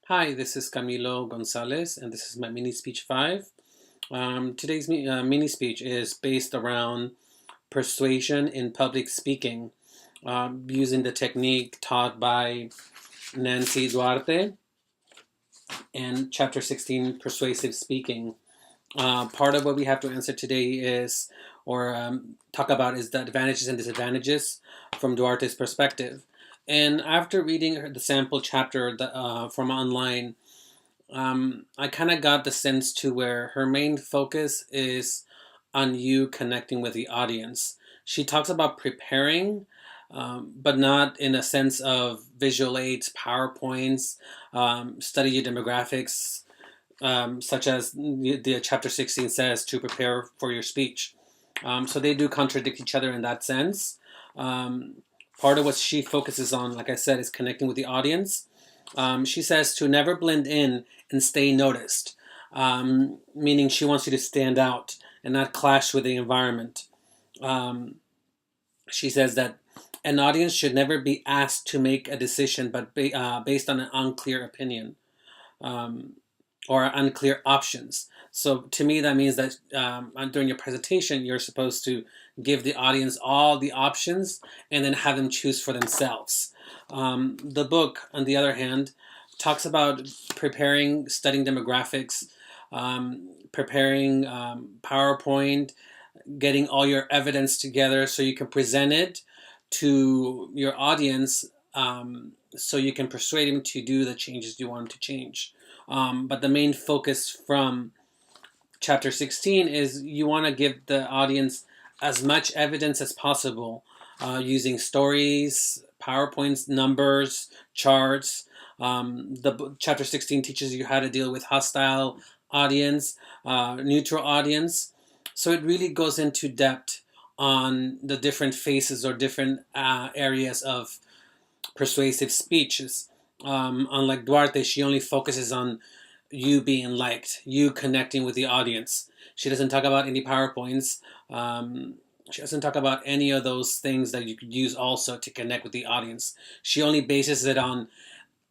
Hi, this is Camilo Gonzalez, and this is my mini speech 5. Today's mini speech is based around persuasion in public speaking, using the technique taught by Nancy Duarte and Chapter 16, Persuasive Speaking. Part of what we have to answer today is, or talk about, is the advantages and disadvantages from Duarte's perspective. And after reading the sample chapter from online, I kind of got the sense to where her main focus is on you connecting with the audience. She talks about preparing, but not in a sense of visual aids, PowerPoints, study your demographics, such as the chapter 16 says to prepare for your speech. So they do contradict each other in that sense. Part of what she focuses on, like I said, is connecting with the audience. She says to never blend in and stay noticed, meaning she wants you to stand out and not clash with the environment. Um, she says that an audience should never be asked to make a decision but based on an unclear opinion, um, or unclear options. So to me, that means that during your presentation, you're supposed to give the audience all the options and then have them choose for themselves. The book, on the other hand, talks about preparing, studying demographics, preparing PowerPoint, getting all your evidence together so you can present it to your audience, so you can persuade them to do the changes you want them to change. But the main focus from chapter 16 is you want to give the audience as much evidence as possible, using stories, PowerPoints, numbers, charts. The chapter 16 teaches you how to deal with hostile audience, neutral audience. So it really goes into depth on the different phases or different areas of persuasive speeches. Unlike Duarte, she only focuses on you being liked, you connecting with the audience. She doesn't talk about any PowerPoints. She doesn't talk about any of those things that you could use also to connect with the audience. She only bases it on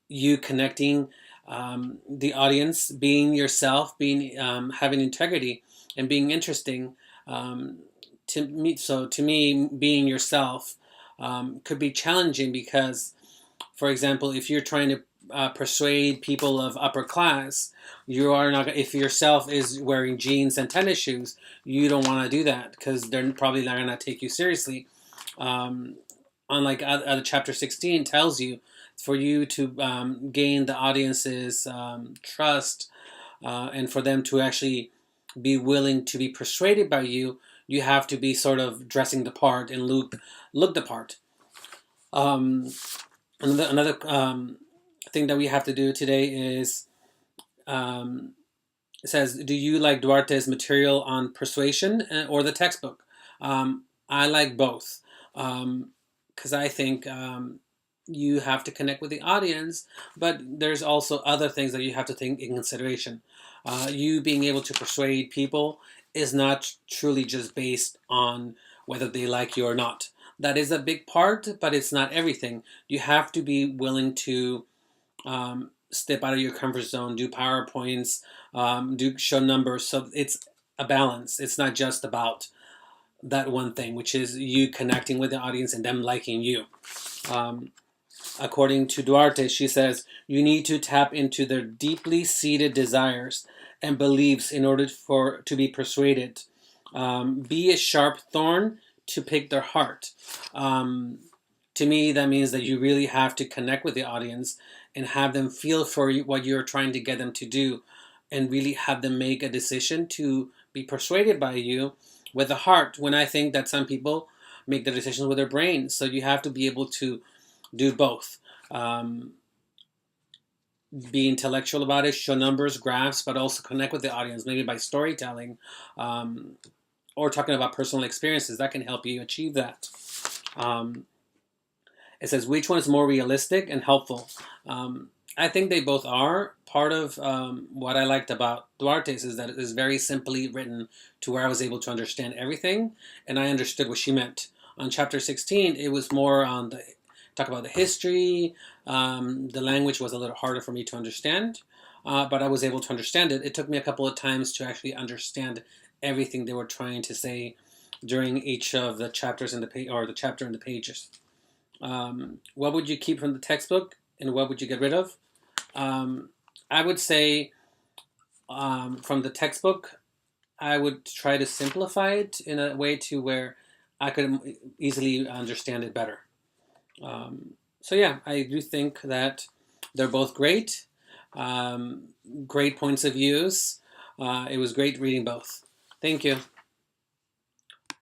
you connecting, the audience, being yourself, being having integrity, and being interesting. To me, being yourself could be challenging because, for example, if you're trying to persuade people of upper class, you are not. If yourself is wearing jeans and tennis shoes, you don't want to do that because they're probably not going to take you seriously. Um, Unlike other chapter 16 tells you, for you to gain the audience's trust, and for them to actually be willing to be persuaded by you, you have to be sort of dressing the part and look the part. Um, another thing that we have to do today is, um, it says, do you like Duarte's material on persuasion or the textbook? I like both, because I think you have to connect with the audience, but there's also other things that you have to take in consideration. You being able to persuade people is not truly just based on whether they like you or not. That is a big part, but it's not everything. You have to be willing to step out of your comfort zone, do PowerPoints, do show numbers. So it's a balance. It's not just about that one thing, which is you connecting with the audience and them liking you. Um, According to Duarte, she says, you need to tap into their deeply seated desires and beliefs in order to be persuaded. Be a sharp thorn to pick their heart. Um, to me, that means that you really have to connect with the audience and have them feel for what you're trying to get them to do, and really have them make a decision to be persuaded by you with the heart. When I think that some people make the decisions with their brain, so you have to be able to do both. Um, be intellectual about it, show numbers, graphs, but also connect with the audience, maybe by storytelling, um, or talking about personal experiences. That can help you achieve that. Um, it says, which one is more realistic and helpful? I think they both are. Part of what I liked about Duarte's is that it is very simply written to where I was able to understand everything, and I understood what she meant. On chapter 16, it was more on the talk about the history. The language was a little harder for me to understand, but I was able to understand it. It took me a couple of times to actually understand everything they were trying to say during each of the chapters in the page, or the chapter in the pages. What would you keep from the textbook, and what would you get rid of? I would say from the textbook, I would try to simplify it in a way to where I could easily understand it better. So yeah, I do think that they're both great, great points of views. It was great reading both. Thank you.